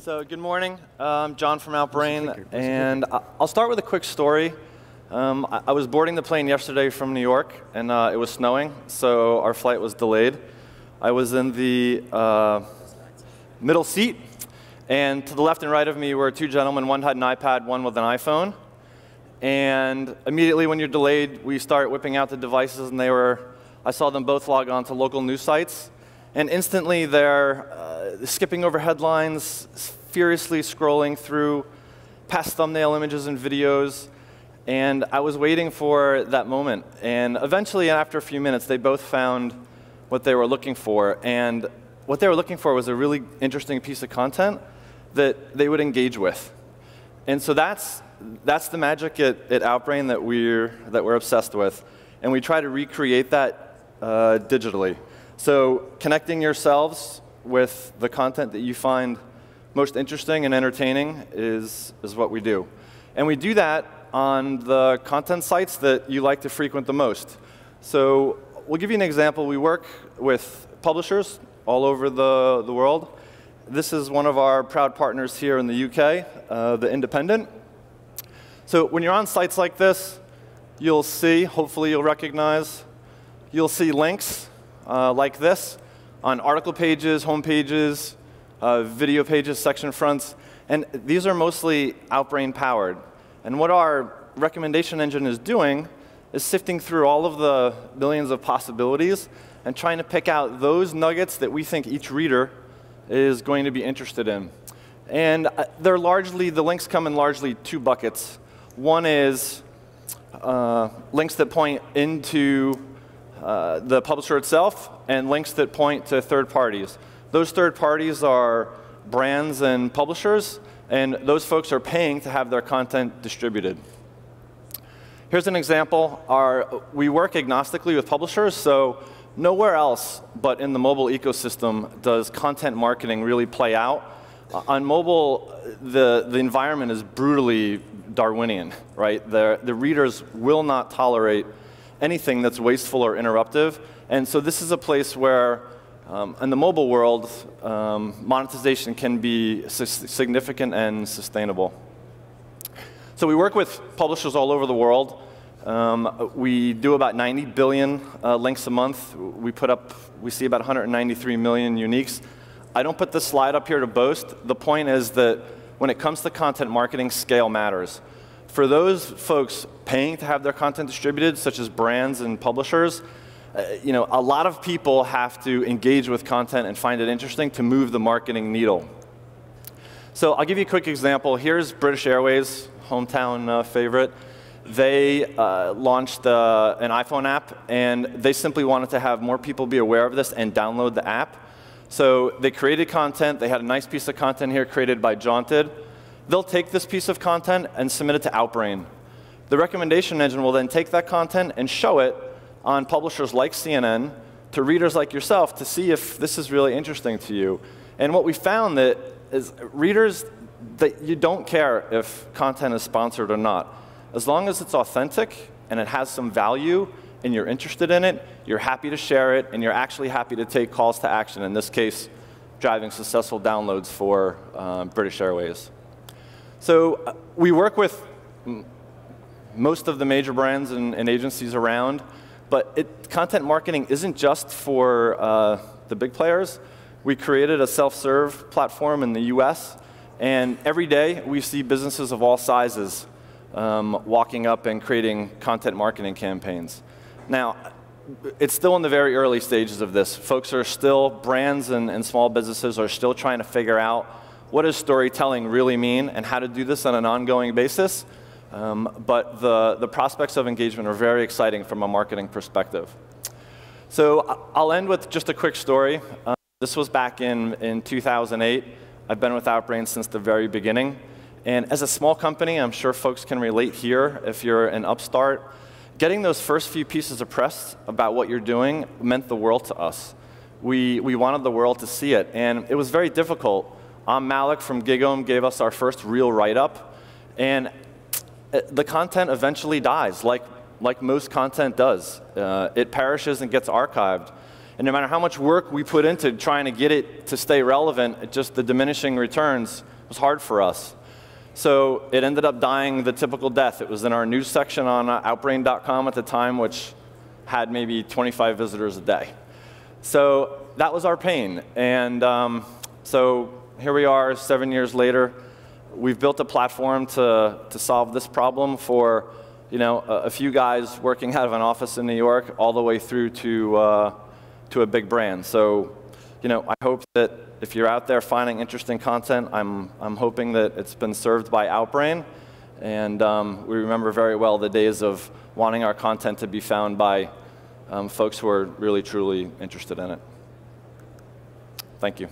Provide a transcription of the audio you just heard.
So good morning. I'm John from Outbrain, and I'll start with a quick story. I was boarding the plane yesterday from New York, and it was snowing, so our flight was delayed. I was in the middle seat, and to the left and right of me were two gentlemen. One had an iPad, one with an iPhone. And immediately when you're delayed, we start whipping out the devices, and I saw them both log on to local news sites. And instantly they're skipping over headlines, furiously scrolling through past thumbnail images and videos. And I was waiting for that moment. And eventually, after a few minutes, they both found what they were looking for. And what they were looking for was a really interesting piece of content that they would engage with. And so that's the magic at Outbrain that we're obsessed with. And we try to recreate that digitally. So connecting yourselves with the content that you find most interesting and entertaining is what we do. And we do that on the content sites that you like to frequent the most. So we'll give you an example. We work with publishers all over the world. This is one of our proud partners here in the UK, The Independent. So when you're on sites like this, you'll see, hopefully you'll recognize, you'll see links like this on article pages, home pages, video pages, section fronts. And these are mostly Outbrain powered. And what our recommendation engine is doing is sifting through all of the millions of possibilities and trying to pick out those nuggets that we think each reader is going to be interested in. And the links come in largely two buckets. One is links that point into the publisher itself, and links that point to third parties. Those third parties are brands and publishers, and those folks are paying to have their content distributed. Here's an example. We work agnostically with publishers, so nowhere else but in the mobile ecosystem does content marketing really play out. On mobile, the environment is brutally Darwinian, right? The readers will not tolerate anything that's wasteful or interruptive. And so this is a place where, in the mobile world, monetization can be significant and sustainable. So we work with publishers all over the world. We do about 90 billion links a month. We see about 193 million uniques. I don't put this slide up here to boast. The point is that when it comes to content marketing, scale matters. For those folks paying to have their content distributed, such as brands and publishers, a lot of people have to engage with content and find it interesting to move the marketing needle. So I'll give you a quick example. Here's British Airways, hometown favorite. They launched an iPhone app, and they simply wanted to have more people be aware of this and download the app. So they created content. They had a nice piece of content here created by Jaunted. They'll take this piece of content and submit it to Outbrain. The recommendation engine will then take that content and show it on publishers like CNN to readers like yourself to see if this is really interesting to you. And what we found is readers, that you don't care if content is sponsored or not. As long as it's authentic and it has some value and you're interested in it, you're happy to share it, and you're actually happy to take calls to action, in this case, driving successful downloads for British Airways. So we work with most of the major brands and agencies around, but content marketing isn't just for the big players. We created a self-serve platform in the US, and every day we see businesses of all sizes walking up and creating content marketing campaigns. Now, it's still in the very early stages of this. Brands and small businesses are still trying to figure out what does storytelling really mean and how to do this on an ongoing basis. But the prospects of engagement are very exciting from a marketing perspective. So I'll end with just a quick story. This was back in 2008. I've been with Outbrain since the very beginning. And as a small company, I'm sure folks can relate here if you're an upstart. Getting those first few pieces of press about what you're doing meant the world to us. We wanted the world to see it, and it was very difficult. Malik from Gigome gave us our first real write-up, and the content eventually dies, like most content does. It perishes and gets archived. And no matter how much work we put into trying to get it to stay relevant, the diminishing returns was hard for us. So it ended up dying the typical death. It was in our news section on Outbrain.com at the time, which had maybe 25 visitors a day. So that was our pain. And so here we are 7 years later. We've built a platform to solve this problem for a few guys working out of an office in New York all the way through to a big brand. So I hope that if you're out there finding interesting content, I'm hoping that it's been served by Outbrain. And we remember very well the days of wanting our content to be found by folks who are really, truly interested in it. Thank you.